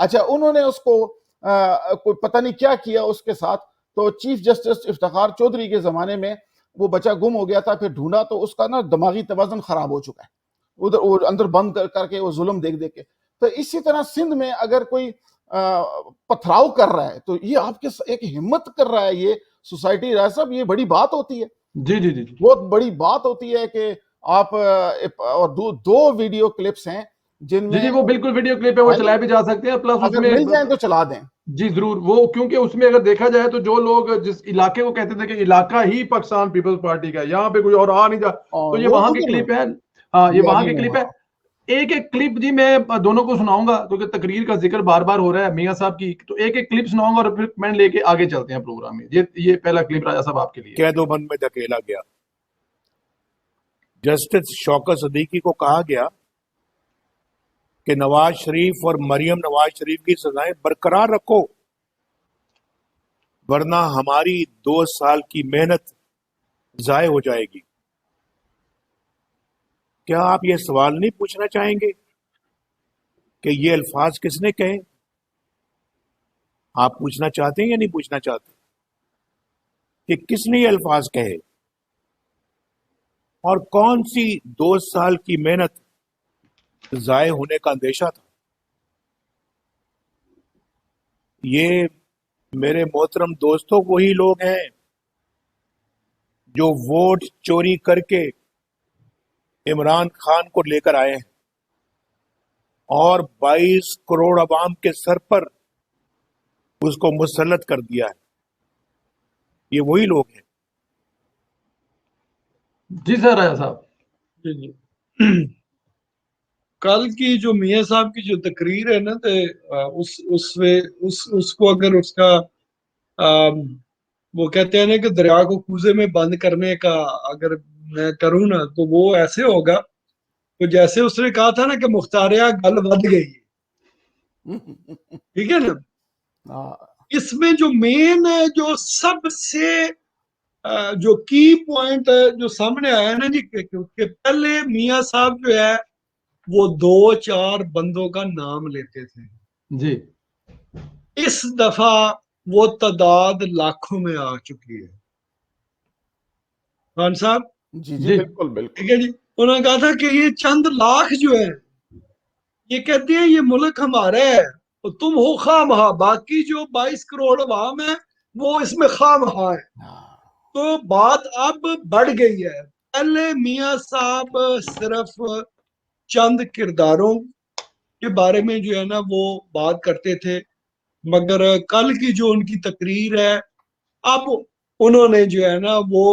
اچھا انہوں نے اس کو کوئی پتہ نہیں کیا کیا اس کے ساتھ، تو چیف جسٹس افتخار چودھری کے زمانے میں وہ بچہ گم ہو گیا تھا، پھر ڈھونڈا تو اس کا نا دماغی توازن خراب ہو چکا ہے، ادھر وہ اندر بند کر کے وہ ظلم دیکھ دیکھ کے. تو اسی طرح سندھ میں اگر کوئی پتھراؤ کر رہا ہے تو یہ آپ کے ایک ہمت کر رہا ہے یہ سوسائٹی. راج صاحب یہ بڑی بات ہوتی ہے، جی جی جی بہت بڑی بات ہوتی ہے کہ آپ اور دو ویڈیو کلپس ہیں جن میں جی وہ بالکل ویڈیو کلپ ہے، وہ چلائے بھی جا سکتے ہیں، پلس اس اگر میں مل جائیں تو چلا دیں. جی ضرور، وہ کیونکہ اس میں اگر دیکھا جائے تو جو لوگ جس علاقے کو کہتے تھے کہ علاقہ ہی پاکستان پیپلز پارٹی کا ہے، یہاں پہ کوئی اور آ نہیں جا، تو یہ وہاں کی کلپ ہے. ہاں یہ وہاں کی کلپ ہے. ایک ایک کلپ جی میں دونوں کو سناؤں گا کیونکہ تقریر کا ذکر بار بار ہو رہا ہے میاں صاحب کی، تو ایک ایک کلپ سناؤں گا اور پھر میں لے کے آگے چلتے ہیں پروگرام میں. یہ پہلا کلپ راجہ صاحب آپ کے لیے. قید و بند میں دھکیلا گیا. جسٹس شوکت صدیقی کو کہا گیا کہ نواز شریف اور مریم نواز شریف کی سزائیں برقرار رکھو ورنہ ہماری 2 سال کی محنت ضائع ہو جائے گی. کیا آپ یہ سوال نہیں پوچھنا چاہیں گے کہ یہ الفاظ کس نے کہے؟ آپ پوچھنا چاہتے ہیں یا نہیں پوچھنا چاہتے کہ کس نے یہ الفاظ کہے اور کون سی 2 سال کی محنت ضائع ہونے کا اندیشہ تھا؟ یہ میرے محترم دوستوں وہی لوگ ہیں جو ووٹ چوری کر کے عمران خان کو لے کر آئے ہیں اور 22 کروڑ عوام کے سر پر اس کو مسلط کر دیا ہے. یہ وہی لوگ ہیں. جی سر راجہ صاحب. جی کل کی جو میاں صاحب کی جو تقریر ہے نا اس کو اگر اس کا وہ کہتے ہیں نا کہ دریا کو کوزے میں بند کرنے کا اگر میں کروں نا تو وہ ایسے ہوگا تو جیسے اس نے کہا تھا نا کہ مختاریہ گل ود گئی، ٹھیک ہے نا. اس میں جو مین جو سب سے جو کی پوائنٹ جو سامنے آیا نا جی کہ پہلے میاں صاحب جو ہے وہ 2-4 بندوں کا نام لیتے تھے جی. اس دفعہ وہ تعداد لاکھوں میں آ چکی ہے. خان صاحب جی جی بالکل بالکل ٹھیک ہے جی. انہوں نے کہا تھا کہ یہ چند لاکھ جو ہے یہ کہتے ہیں یہ ملک ہمارا ہے تو تم ہو خواہ مہا، باقی جو 22 کروڑ عوام ہے وہ اس میں خواہ مہا ہے. تو بات اب بڑھ گئی ہے. پہلے میاں صاحب صرف چند کرداروں کے بارے میں جو ہے نا وہ بات کرتے تھے، مگر کل کی جو ان کی تقریر ہے اب انہوں نے جو ہے نا وہ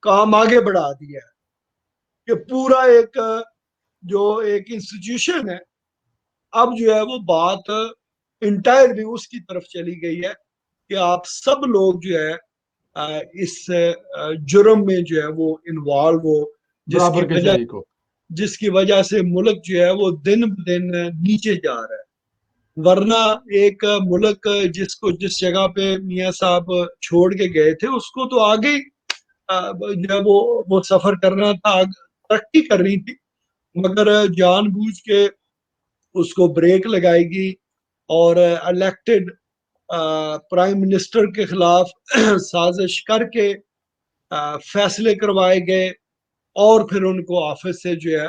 کام آگے بڑھا دیا ہے کہ پورا ایک انسٹیٹیوشن ہے اب جو ہے وہ بات انٹائرلی اس کی طرف چلی گئی ہے کہ آپ سب لوگ جو ہے اس جرم میں جو ہے وہ انوالو ہو، جس کی وجہ سے ملک جو ہے وہ دن بدن نیچے جا رہا ہے. ورنہ ایک ملک جس جگہ پہ میاں صاحب چھوڑ کے گئے تھے اس کو تو آگے جو ہے وہ سفر کرنا تھا، ترقی کرنی تھی، مگر جان بوجھ کے اس کو بریک لگائے گی اور الیکٹڈ پرائم منسٹر کے خلاف سازش کر کے فیصلے کروائے گئے اور پھر ان کو آفس سے جو ہے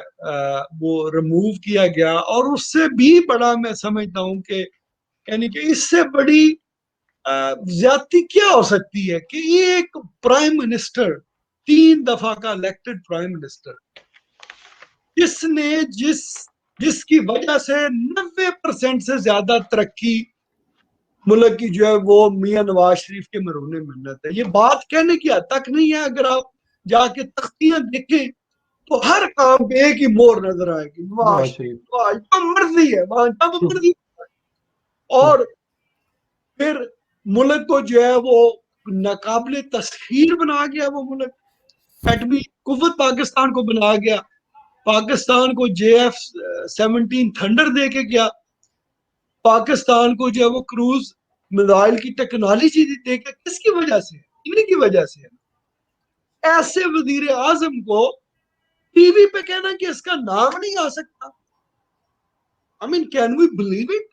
وہ ریموو کیا گیا. اور اس سے بھی بڑا میں سمجھتا ہوں کہ یعنی کہ اس سے بڑی زیادتی کیا ہو سکتی ہے کہ یہ ایک پرائم منسٹر 3 دفعہ کا الیکٹڈ پرائم منسٹر جس نے جس کی وجہ سے 90% سے زیادہ ترقی ملک کی جو ہے وہ میاں نواز شریف کے مرہون منت ہے. یہ بات کہنے کی حد تک نہیں ہے، اگر آپ جا کے تختیاں دیکھیں تو ہر کام پہ ایک ہی مور نظر آئے گی نواز شریف، جو مرضی ہے وہاں جب مرضی. اور پھر ملک کو جو ہے وہ ناقابل تسخیر بنا گیا، وہ ملک ایٹمی قوت پاکستان کو بنا گیا، پاکستان کو JF-17 تھنڈر دے کے گیا، پاکستان کو جو ہے وہ کروز میزائل کی ٹیکنالوجی دے کے. کس کی وجہ سے؟ انہیں کی وجہ سے. ایسے وزیر اعظم کو ٹی وی پہ کہنا کہ اس کا نام نہیں آ سکتا. I mean, can we believe it?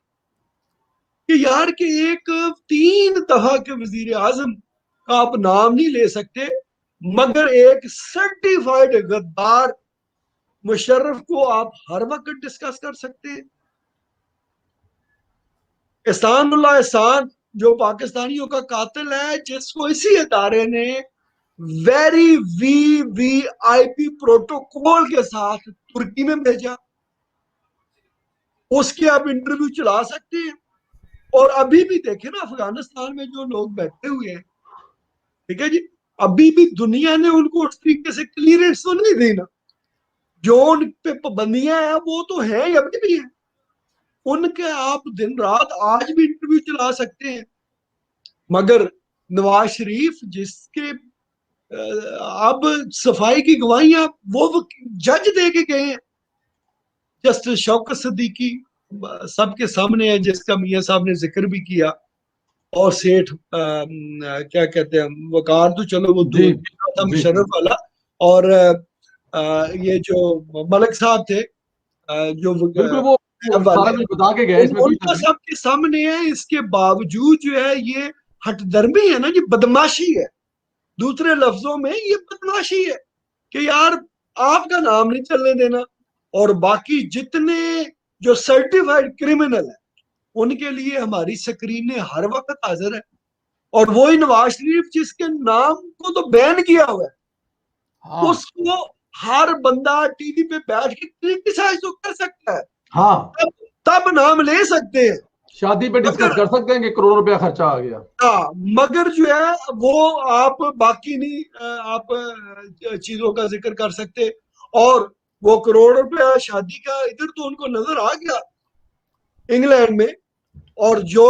کہ یار کہ ایک 3 دفعہ کے وزیر اعظم کا آپ نام نہیں لے سکتے مگر ایک سرٹیفائڈ غدار مشرف کو آپ ہر وقت ڈسکس کر سکتے ہیں. احسان اللہ احسان جو پاکستانیوں کا قاتل ہے, جس کو اسی ادارے نے ویری وی آئی پی پروٹوکول کے ساتھ ترکی میں بھیجا, اس کے آپ انٹرویو چلا سکتے ہیں. اور ابھی بھی دیکھیں نا افغانستان میں جو لوگ بیٹھے ہوئے ہیں, ٹھیک ہے جی, ابھی بھی دنیا نے ان کو اس طریقے سے کلیئرنس تو نہیں دی نا. جو ان پہ پابندیاں ہیں وہ تو ہیں, ابھی بھی ہیں. ان کے آپ دن رات آج بھی انٹرویو چلا سکتے ہیں. مگر نواز شریف جس کے اب صفائی کی گواہیاں وہ جج دے کے گئے ہیں, جسٹس شوکت صدیقی سب کے سامنے ہے, جس کا میاں صاحب نے ذکر بھی کیا, اور سیٹھ کیا کہتے ہیں وقار, تو چلو وہ تھا مشرف والا, اور یہ جو ملک صاحب تھے جو بالکل وہ سارا کچھ بتا کے گئے, اس میں ان کا سب کے سامنے ہے. اس کے باوجود جو ہے یہ ہٹ درمی ہے نا, یہ بدماشی ہے. دوسرے لفظوں میں یہ بدماشی ہے کہ یار آپ کا نام نہیں چلنے دینا, اور باقی جتنے جو سرٹیفائڈ کرمنل ہیں ان کے لیے ہماری سکرینیں ہر وقت حاضر ہے. اور وہی نواز شریف جس کے نام کو تو بین کیا ہوا ہے, اس کو ہر بندہ ٹی وی پہ بیٹھ کے کرٹیسائز تو کر سکتا ہے, ہاں تب نام لے سکتے ہیں, شادی پہ ڈسکس کر سکتے ہیں کہ کروڑ روپیہ خرچہ آ گیا. مگر جو ہے وہ آپ باقی نہیں آپ چیزوں کا ذکر کر سکتے. اور وہ کروڑ روپیہ شادی کا ادھر تو ان کو نظر آ گیا انگلینڈ میں, اور جو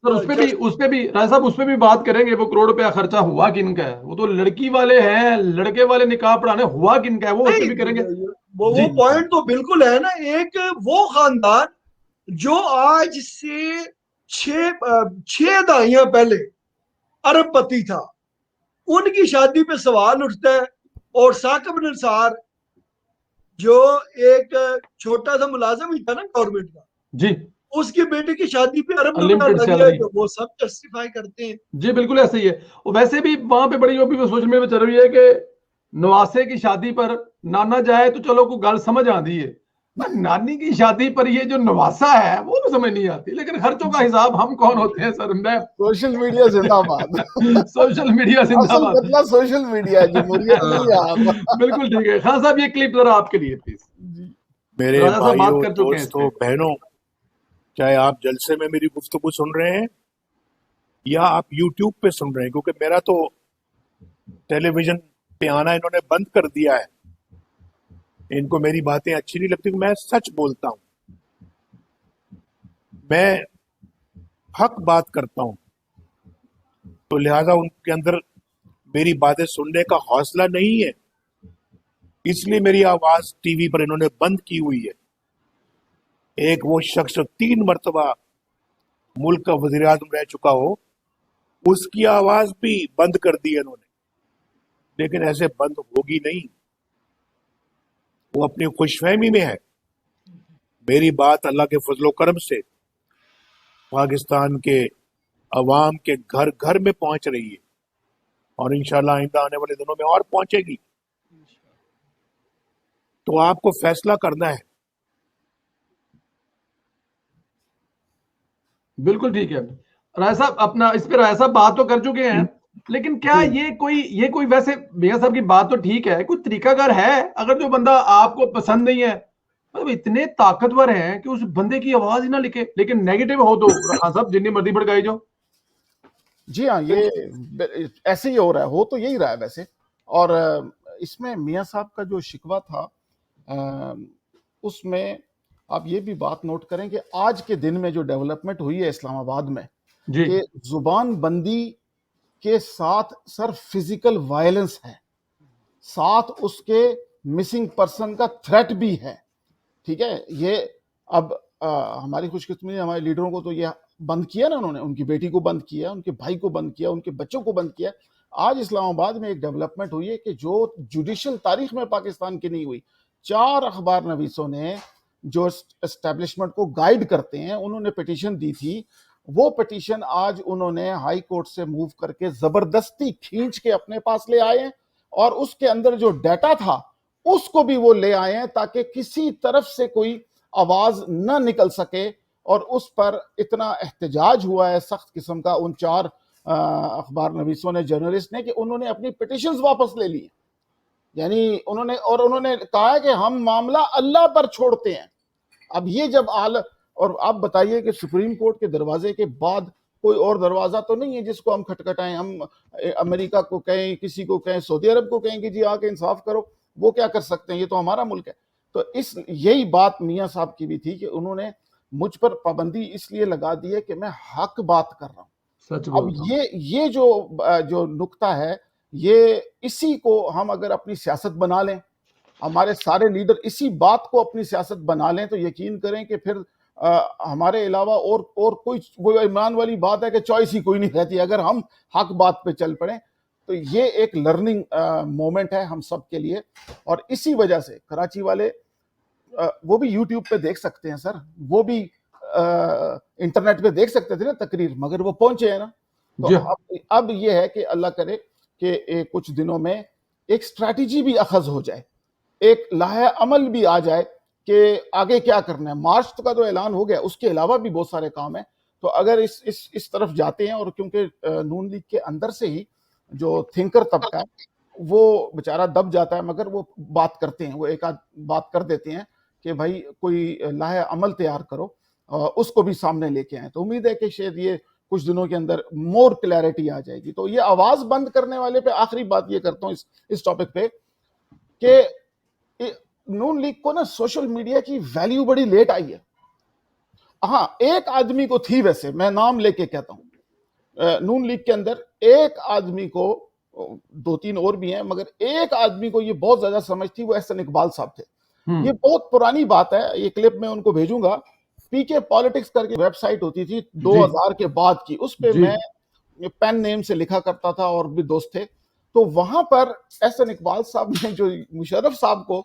اس پہ بھی راجہ صاحب اس پہ بھی بات کریں گے, وہ کروڑ روپیہ خرچہ ہوا کن کا ہے, وہ تو لڑکی والے ہیں, لڑکے والے نکاح پڑھانے ہوا کن کا ہے, وہ اس پہ بھی کریں گے. وہ پوائنٹ تو بالکل ہے نا. ایک وہ خاندان جو آج سے 6 دہائیاں پہلے ارب پتی تھا, ان کی شادی پہ سوال اٹھتا ہے. اور ثاقب نثار جو ایک چھوٹا سا ملازم ہی تھا نا گورنمنٹ کا, جی, اس کی بیٹے کی شادی پہ ارب Unlimited روپیہ salary. جو وہ سب جسٹیفائی کرتے ہیں. جی بالکل ایسے ہی ہے. ویسے بھی وہاں پہ بڑی سوشل میڈیا میں چل رہی ہے کہ نواسے کی شادی پر نانا جائے تو چلو کوئی گل سمجھ آتی ہے, نانی کی شادی پر یہ جو نواسا ہے وہ بھی سمجھ نہیں آتی. لیکن خرچوں کا حساب ہم کون ہوتے ہیں سر, میں سوشل میڈیا زندہ باد, سوشل میڈیا زندہ اصل باد, مطلب سوشل میڈیا ہے, جمہوریت نہیں ہے آپ. بالکل ٹھیک ہے. خان صاحب یہ کلپ ذرا آپ کے لیے پلیز. میرے راجہ صاحب بات بھائیوں کر چکے ہیں اس دوستوں پہ. بہنوں, چاہے آپ جلسے میں میری گفتگو سن رہے ہیں یا آپ یوٹیوب پہ سن رہے ہیں, کیونکہ میرا تو ٹیلی ویژن پہ آنا انہوں نے بند کر دیا ہے, ان کو میری باتیں اچھی نہیں لگتی. میں سچ بولتا ہوں, میں حق بات کرتا ہوں, تو لہذا ان کے اندر میری باتیں سننے کا حوصلہ نہیں ہے, اس لیے میری آواز ٹی وی پر انہوں نے بند کی ہوئی ہے. ایک وہ شخص 3 مرتبہ ملک کا وزیر اعظم رہ چکا ہو, اس کی آواز بھی بند کر دی انہوں نے, لیکن ایسے بند ہوگی نہیں, وہ اپنی خوش فہمی میں ہے. میری بات اللہ کے فضل و کرم سے پاکستان کے عوام کے گھر گھر میں پہنچ رہی ہے, اور انشاءاللہ آئندہ آنے والے دنوں میں اور پہنچے گی. تو آپ کو فیصلہ کرنا ہے. بالکل ٹھیک ہے. رائے صاحب اپنا اس پہ رائے صاحب بات تو کر چکے ہیں, لیکن کیا یہ کوئی ویسے میاں صاحب کی بات تو ٹھیک ہے, کوئی طریقہ کار ہے اگر جو بندہ آپ کو پسند نہیں ہے, مطلب اتنے طاقتور ہیں کہ اس بندے کی آواز ہی نہ لکھے, لیکن نیگیٹو ہو تو خان صاحب جتنی مرضی بھڑکائی جاؤ. جی ہاں, یہ ایسے ہی ہو رہا ہے, ہو تو یہی رہا ہے ویسے. اور اس میں میاں صاحب کا جو شکوہ تھا, اس میں آپ یہ بھی بات نوٹ کریں کہ آج کے دن میں جو ڈیولپمنٹ ہوئی ہے اسلام آباد میں, کہ زبان بندی کے ساتھ سر فزیکل وائلنس ہے, ساتھ اس کے مسنگ پرسن کا تھریٹ بھی ہے. ٹھیک ہے, یہ اب ہماری خوش قسمتی ہمارے لیڈروں کو تو یہ بند کیا نا, انہوں نے ان کی بیٹی کو بند کیا, ان کے بھائی کو بند کیا, ان کے بچوں کو بند کیا. آج اسلام آباد میں ایک ڈیولپمنٹ ہوئی ہے کہ جو جوڈیشل تاریخ میں پاکستان کی نہیں ہوئی. 4 اخبار نویسوں نے جو اسٹیبلشمنٹ کو گائیڈ کرتے ہیں, انہوں نے پٹیشن دی تھی وہ پٹیشن آج انہوں نے ہائی کورٹ سے موو کر کے زبردستی کھینچ کے اپنے پاس لے آئے ہیں, اور اس کے اندر جو ڈیٹا تھا اس کو بھی وہ لے آئے ہیں تاکہ کسی طرف سے کوئی آواز نہ نکل سکے. اور اس پر اتنا احتجاج ہوا ہے سخت قسم کا ان 4 اخبار نویسوں نے, جرنلسٹ نے, کہ انہوں نے اپنی پٹیشنز واپس لے لی. یعنی انہوں نے کہا کہ ہم معاملہ اللہ پر چھوڑتے ہیں. اب یہ جب اور آپ بتائیے کہ سپریم کورٹ کے دروازے کے بعد کوئی اور دروازہ تو نہیں ہے جس کو ہم کھٹکھٹائیں. ہم امریکہ کو کہیں, کسی کو کہیں, سعودی عرب کو کہیں کہ جی آ کے انصاف کرو, وہ کیا کر سکتے ہیں, یہ تو ہمارا ملک ہے. تو یہی بات میاں صاحب کی بھی تھی کہ انہوں نے مجھ پر پابندی اس لیے لگا دی ہے کہ میں حق بات کر رہا ہوں. اب یہ جو نقطہ ہے, یہ اسی کو ہم اگر اپنی سیاست بنا لیں, ہمارے سارے لیڈر اسی بات کو اپنی سیاست بنا لیں, تو یقین کریں کہ پھر ہمارے علاوہ اور کوئی, وہ ایمان والی بات ہے کہ چوائس ہی کوئی نہیں رہتی. اگر ہم حق بات پہ چل پڑیں تو یہ ایک لرننگ مومنٹ ہے ہم سب کے لیے. اور اسی وجہ سے کراچی والے وہ بھی یوٹیوب پہ دیکھ سکتے ہیں سر, وہ بھی انٹرنیٹ پہ دیکھ سکتے تھے نا تقریر, مگر وہ پہنچے ہیں نا. تو اب یہ ہے کہ اللہ کرے کہ کچھ دنوں میں ایک اسٹریٹجی بھی اخذ ہو جائے, ایک لائحہ عمل بھی آ جائے کہ آگے کیا کرنا ہے. مارچ کا تو اعلان ہو گیا, اس کے علاوہ بھی بہت سارے کام ہیں. تو اگر اس طرف جاتے ہیں, اور کیونکہ نون لیگ کے اندر سے ہی جو تھنکر طبقہ ہے وہ بیچارہ دب جاتا ہے, مگر وہ بات کرتے ہیں, وہ ایک آدھ بات کر دیتے ہیں کہ بھائی کوئی لائحہ عمل تیار کرو, اس کو بھی سامنے لے کے آئیں. تو امید ہے کہ شاید یہ کچھ دنوں کے اندر مور کلیئرٹی آ جائے گی. تو یہ آواز بند کرنے والے پہ آخری بات یہ کرتا ہوں اس ٹاپک پہ کہ نون لیگ کو نا سوشل میڈیا کی ویلیو بڑی لیٹ آئی ہے. ہاں ایک آدمی کو تھی, ویسے میں نام لے کے کہتا ہوں, نون لیگ کے اندر ایک آدمی کو, 2-3 اور بھی ہیں, مگر ایک آدمی کو یہ بہت زیادہ سمجھ تھی, وہ احسن اقبال صاحب تھے. یہ بہت پرانی بات ہے, یہ کلپ میں ان کو بھیجوں گا. پی کے پالیٹکس کر کے ویب سائٹ ہوتی تھی 2000 کے بعد کی, اس پہ میں پین نیم سے لکھا کرتا تھا اور بھی دوست تھے. تو وہاں پر احسن اقبال صاحب نے جو مشرف صاحب کو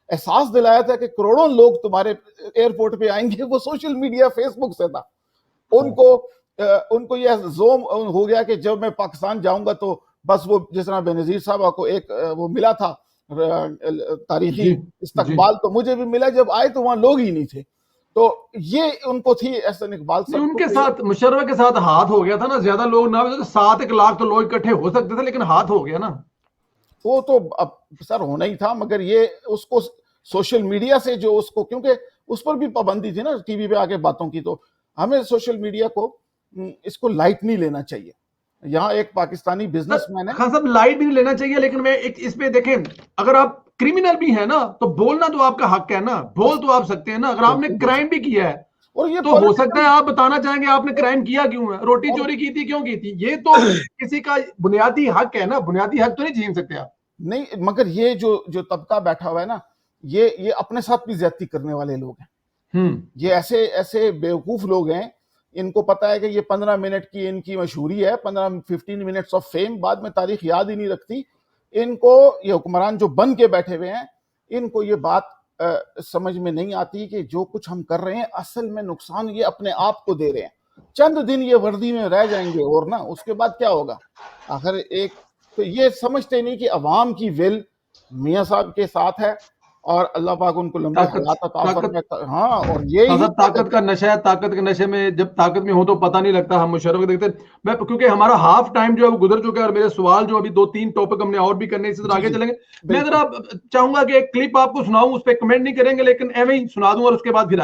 احساس دلایا تھا کہ کروڑوں لوگ تمہارے ایئرپورٹ پہ آئیں گے, وہ سوشل میڈیا فیس بک سے تھا. ان کو یہ زوم ہو گیا کہ جب میں پاکستان جاؤں گا تو بس وہ جس طرح بینظیر صاحب کو ایک وہ ملا تھا تاریخی استقبال, تو مجھے بھی ملا, جب آئے تو وہاں لوگ ہی نہیں تھے. تو یہ ان کو تھی احسن اقبال صاحب, ان کے ساتھ مشرف کے ساتھ ہاتھ ہو گیا تھا نا, زیادہ لوگ نہ ہوتے 7 لاکھ تو لوگ اکٹھے ہو سکتے تھے, لیکن ہاتھ ہو گیا نا. وہ تو اب سر ہونا ہی تھا, مگر یہ اس کو سوشل میڈیا سے جو اس کو, کیونکہ اس پر بھی پابندی تھی نا ٹی وی پہ آ کے باتوں کی, تو ہمیں سوشل میڈیا کو اس کو لائٹ نہیں لینا چاہیے. یہاں ایک پاکستانی بزنس مین ہے, خان صاحب لائٹ نہیں لینا چاہیے, لیکن میں اس پہ دیکھیں, اگر آپ کرمنل بھی ہیں نا تو بولنا تو آپ کا حق ہے نا, بول تو آپ سکتے ہیں نا. اگر آپ نے کرائم بھی کیا ہے اور یہ تو ہو سکتا ہے آپ بتانا چاہیں گے آپ نے کرائم کیا کیوں ہے, روٹی چوری کی تھی, کیوں کی تھی. یہ تو کسی کا بنیادی حق ہے نا, بنیادی حق تو نہیں چھین سکتے آپ. نہیں, مگر یہ جو طبقہ بیٹھا ہوا ہے نا, یہ اپنے ساتھ بھی زیادتی کرنے والے لوگ ہیں. یہ ایسے بیوقوف لوگ ہیں, ان کو پتا ہے کہ یہ 15 منٹ کی ان کی مشہوری ہے, 15 منٹس آف فیم, بعد میں تاریخ یاد ہی نہیں رکھتی. ان کو یہ حکمران جو بن کے بیٹھے ہوئے ہیں, ان کو یہ بات سمجھ میں نہیں آتی کہ جو کچھ ہم کر رہے ہیں اصل میں نقصان یہ اپنے آپ کو دے رہے ہیں. چند دن یہ وردی میں رہ جائیں گے اور نا اس کے بعد کیا ہوگا آخر ایک, تو یہ سمجھتے نہیں کہ عوام کی ول میاں صاحب کے ساتھ ہے, اور اللہ پاک ان کو لمبی حیات عطا فرمائے. ہاں, اور یہ طاقت کا نشہ ہے, طاقت کے نشے میں جب طاقت میں ہو تو پتہ نہیں لگتا. ہم مشرف کو دیکھتے ہیں, میں کیونکہ ہمارا ہاف ٹائم جو ہے وہ گزر چکا ہے, اور میرے سوال جو ابھی 2-3 ٹاپک ہم نے اور بھی کرنے, اسی طرح آگے چلیں گے. میں ذرا چاہوں گا کہ ایک کلپ آپ کو سناؤں, اس پہ کمنٹ نہیں کریں گے لیکن ایویں ہی سنا دوں, اور اس کے بعد پھر آگے